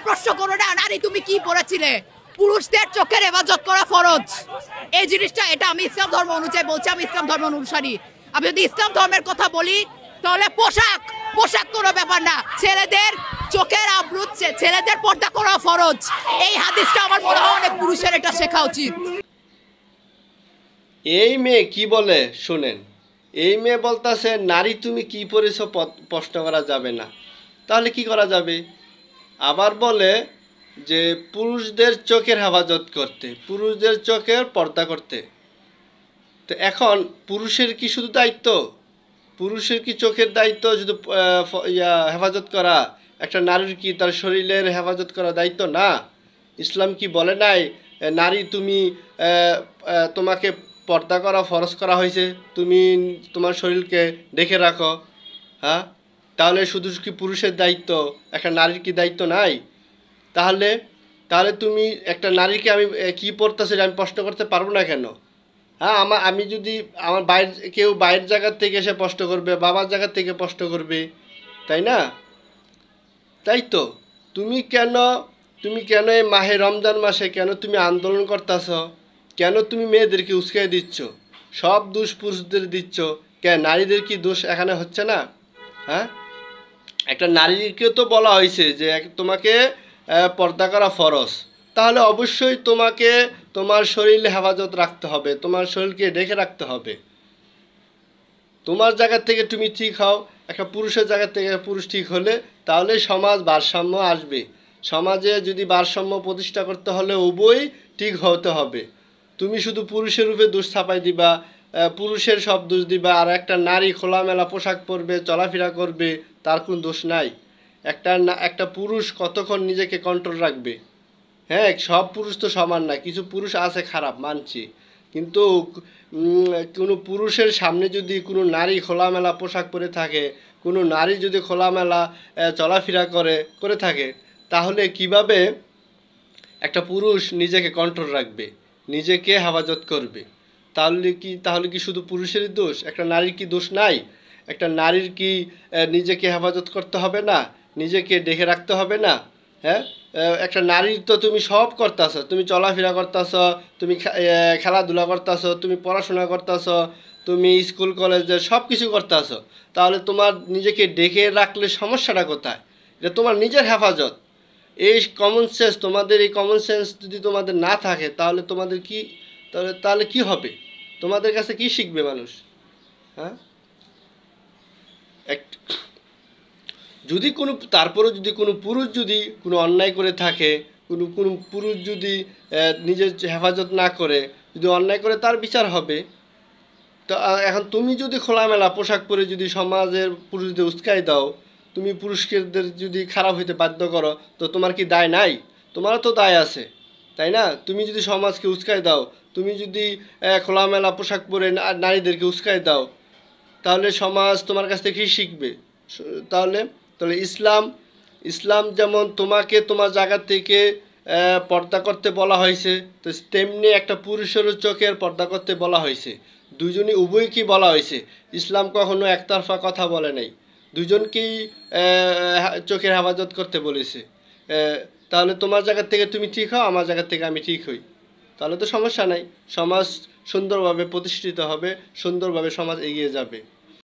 প্রশ্ন করো না নারী তুমি কি পড়েছিলে, পুরুষদের চোখের হেফাজত করা ফরজ। এই জিনিসটা এটা আমি ইসলাম ধর্ম অনুযায়ী বলছি, আমি ইসলাম ধর্ম অনুসারী। আমি যদি ইসলাম ধর্মের কথা বলি তাহলে পোশাক কোনো ব্যাপার না, ছেলেদের চোখের আবরু, ছেলেদের পর্দা করা ফরজ। এই হাদিসটা আমার মনে হয় অনেক পুরুষের এটা শেখা উচিত। এই মেয়ে কি বলে শুনেন, এই মেয়ে বলতেছে নারী তুমি কি পড়েছো প্রশ্ন করা যাবে না, তাহলে কি করা যাবে? আবার বলে যে পুরুষদের চোখের হেফাজত করতে, পুরুষদের চোখের পর্দা করতে। তো এখন পুরুষের কি শুধু দায়িত্ব, পুরুষের কি চোখের দায়িত্ব শুধু হেফাজত করা? একটা নারীর কি তার শরীরের হেফাজত করা দায়িত্ব না? ইসলাম কি বলে নাই নারী তুমি তোমাকে পর্দা করা ফরজ করা হয়েছে, তুমি তোমার শরীরকে ঢেকে রাখো? হ্যাঁ, তাহলে শুধু কি পুরুষের দায়িত্ব, একটা নারীর কি দায়িত্ব নাই? তাহলে তাহলে তুমি একটা নারীকে আমি কি পড়তেছে আমি প্রশ্ন করতে পারবো না কেন? হ্যাঁ, আমি যদি আমার কেউ বাইরের জায়গার থেকে এসে প্রশ্ন করবে, বাবার জায়গার থেকে প্রশ্ন করবে, তাই না? তাই তো তুমি কেন এই মাহে রমজান মাসে কেন তুমি আন্দোলন করতেছ? কেন তুমি মেয়েদেরকে উস্কাই দিচ্ছ? সব দোষ পুরুষদের দিচ্ছ, কেন নারীদের কি দোষ এখানে হচ্ছে না? হ্যাঁ, একটা নারীকেও তো বলা হয়েছে যে তোমাকে পর্দা করা ফরজ, তাহলে অবশ্যই তোমাকে তোমার শরীরে হেফাজত রাখতে হবে, তোমার শরীরকে ঢেকে রাখতে হবে। তোমার জায়গা থেকে তুমি ঠিক হও, একটা পুরুষের জায়গা থেকে পুরুষ ঠিক হলে তাহলে সমাজ ভারসাম্য আসবে। সমাজে যদি ভারসাম্য প্রতিষ্ঠা করতে হলে উভয়ই ঠিক হতে হবে। তুমি শুধু পুরুষের রূপে দোষ ছাপাই দিবা, পুরুষের সব দোষ দিবা, আর একটা নারী খোলামেলা পোশাক পরবে, চলাফেরা করবে, তার কোনো দোষ নাই। একটা পুরুষ কতক্ষণ নিজেকে কন্ট্রোল রাখবে? হ্যাঁ, সব পুরুষ তো সমান না, কিছু পুরুষ আছে খারাপ মানছি, কিন্তু কোনো পুরুষের সামনে যদি কোনো নারী খোলামেলা পোশাক পরে থাকে, কোনো নারী যদি খোলামেলা চলাফেরা করে থাকে, তাহলে কিভাবে একটা পুরুষ নিজেকে কন্ট্রোল রাখবে, নিজেকে হেফাজত করবে? তাহলে কি শুধু পুরুষেরই দোষ? একটা নারীর কি দোষ নাই? একটা নারীর কি নিজেকে হেফাজত করতে হবে না, নিজেকে ঢেকে রাখতে হবে না? হ্যাঁ, একটা নারীর তো তুমি সব করতেছ, তুমি চলাফেরা করতেছ, তুমি খেলাধুলা করতেছ, তুমি পড়াশোনা করতেছ, তুমি স্কুল কলেজে সব কিছু করতেছ, তাহলে তোমার নিজেকে ঢেকে রাখলে সমস্যাটা কোথায়? এটা তোমার নিজের হেফাজত। এই কমন সেন্স যদি তোমাদের না থাকে তাহলে তোমাদের কি তাহলে কি হবে? তোমাদের কাছে কি শিখবে মানুষ? হ্যাঁ, তারপরে যদি কোনো পুরুষ যদি কোনো অন্যায় করে থাকে, কোনো পুরুষ যদি নিজের হেফাজত না করে, যদি অন্যায় করে, তার বিচার হবে। তো এখন তুমি যদি খোলামেলা পোশাক পরে যদি সমাজের পুরুষদের উস্কাই দাও, তুমি পুরুষদের যদি খারাপ হইতে বাধ্য করো, তো তোমার কি দায় নাই? তোমারও তো দায় আছে, তাই না? তুমি যদি সমাজকে উস্কাই দাও, তুমি যদি খোলামেলা পোশাক পরে নারীদেরকে উস্কাই দাও, তাহলে সমাজ তোমার কাছ থেকে কী শিখবে? তাহলে তাহলে ইসলাম যেমন তোমাকে তোমার জায়গা থেকে পর্দা করতে বলা হয়েছে, তো তেমনি একটা পুরুষেরও চোখের পর্দা করতে বলা হয়েছে। দুজনই উভয়কেই বলা হয়েছে। ইসলাম কখনো একতরফা কথা বলে নাই, দুজনকেই চোখের হেফাজত করতে বলেছে। তাহলে তোমার জায়গা থেকে তুমি ঠিক হও, আমার জায়গা থেকে আমি ঠিক হই, তাহলে তো সমস্যা নাই। সমাজ সুন্দরভাবে প্রতিষ্ঠিত হবে, সুন্দরভাবে সমাজ এগিয়ে যাবে।